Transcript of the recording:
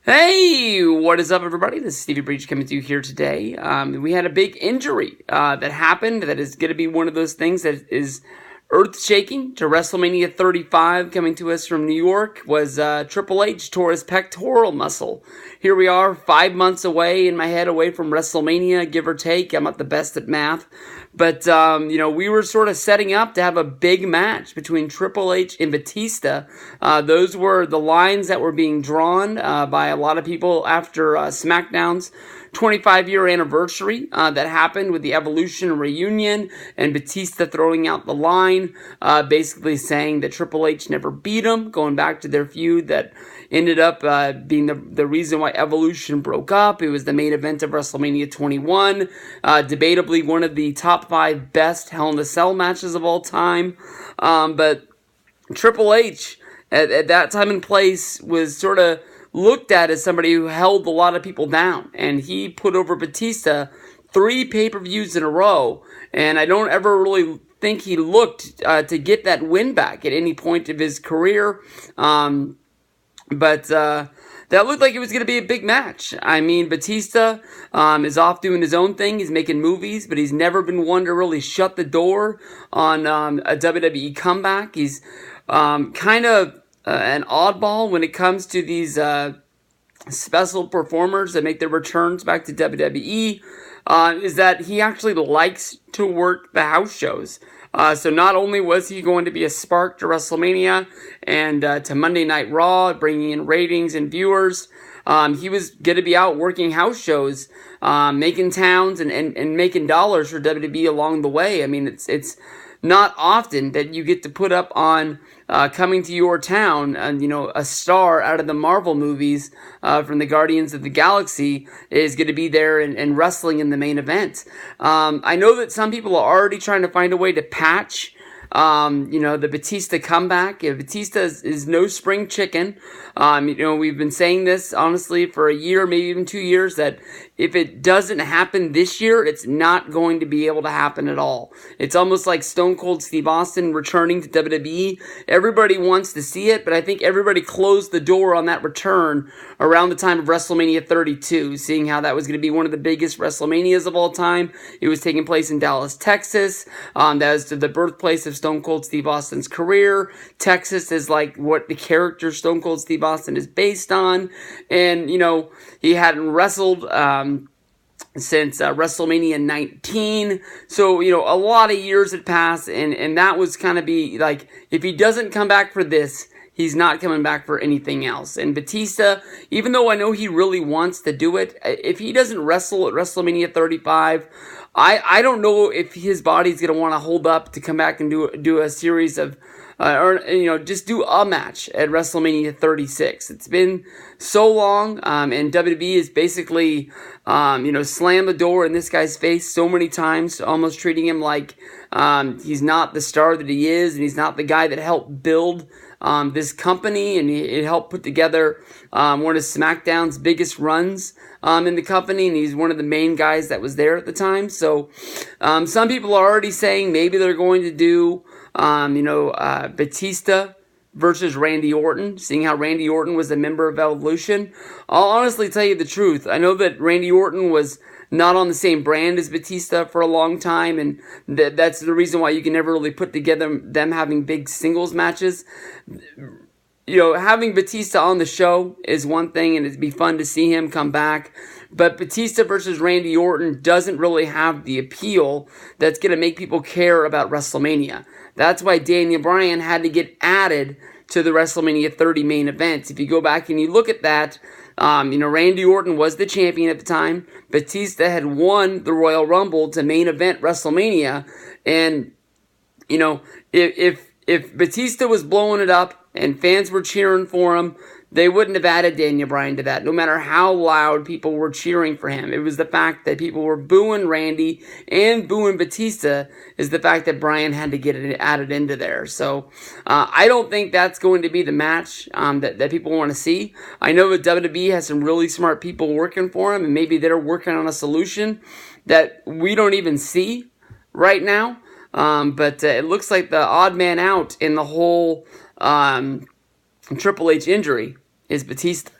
Hey, what is up, everybody? This is Stevie Breach coming to you here today. We had a big injury that happened that is going to be one of those things that is earth-shaking to WrestleMania 35. Coming to us from New York was Triple H tore his pectoral muscle. Here we are, 5 months away in my head, away from WrestleMania, give or take. I'm not the best at math. But, we were sort of setting up to have a big match between Triple H and Batista. Those were the lines that were being drawn by a lot of people after SmackDown's 25-year anniversary that happened with the Evolution reunion and Batista throwing out the line, basically saying that Triple H never beat him, going back to their feud that ended up being the reason why Evolution broke up. It was the main event of WrestleMania 21, debatably one of the top 5 best Hell in a Cell matches of all time. But Triple H, at that time and place, was sort of looked at as somebody who held a lot of people down. And he put over Batista 3 pay-per-views in a row. And I don't ever really think he looked to get that win back at any point of his career. But that looked like it was going to be a big match. I mean, Batista is off doing his own thing. He's making movies, but he's never been one to really shut the door on a WWE comeback. He's kind of an oddball when it comes to these special performers that make their returns back to WWE. Is that he actually likes to work the house shows. So not only was he going to be a spark to WrestleMania and to Monday Night Raw, bringing in ratings and viewers, he was going to be out working house shows, making towns and making dollars for WWE along the way. I mean, it's not often that you get to put up on coming to your town, a star out of the Marvel movies from the Guardians of the Galaxy is going to be there and wrestling in the main event. I know that some people are already trying to find a way to patch the Batista comeback. Batista is no spring chicken. We've been saying this, honestly, for a year, maybe even 2 years, that if it doesn't happen this year, it's not going to be able to happen at all. It's almost like Stone Cold Steve Austin returning to WWE. Everybody wants to see it, but I think everybody closed the door on that return around the time of WrestleMania 32, seeing how that was going to be one of the biggest WrestleManias of all time. It was taking place in Dallas, Texas. That was the birthplace of Stone Cold Steve Austin's career. Texas is like what the character Stone Cold Steve Austin is based on. And, he hadn't wrestled since WrestleMania 19. So, a lot of years had passed, and that was kind of be like, if he doesn't come back for this, he's not coming back for anything else. And Batista, even though I know he really wants to do it, if he doesn't wrestle at WrestleMania 35, I don't know if his body's going to want to hold up to come back and do a series of, just do a match at WrestleMania 36. It's been so long, and WWE is basically, slammed the door in this guy's face so many times, almost treating him like he's not the star that he is, and he's not the guy that helped build this company, and it helped put together one of SmackDown's biggest runs in the company, and he's one of the main guys that was there at the time. So some people are already saying maybe they're going to do Batista versus Randy Orton, seeing how Randy Orton was a member of Evolution. I'll honestly tell you the truth. I know that Randy Orton was not on the same brand as Batista for a long time, and that's the reason why you can never really put together them having big singles matches. Having Batista on the show is one thing, and it'd be fun to see him come back. But Batista versus Randy Orton doesn't really have the appeal that's going to make people care about WrestleMania. That's why Daniel Bryan had to get added to the WrestleMania 30 main event. If you go back and you look at that, Randy Orton was the champion at the time. Batista had won the Royal Rumble to main event WrestleMania. And, if Batista was blowing it up and fans were cheering for him, they wouldn't have added Daniel Bryan to that, no matter how loud people were cheering for him. It was the fact that people were booing Randy and booing Batista is the fact that Bryan had to get it added into there. So I don't think that's going to be the match that people want to see. I know that WWE has some really smart people working for him, and maybe they're working on a solution that we don't even see right now. But it looks like the odd man out in the whole Triple H injury is Batista.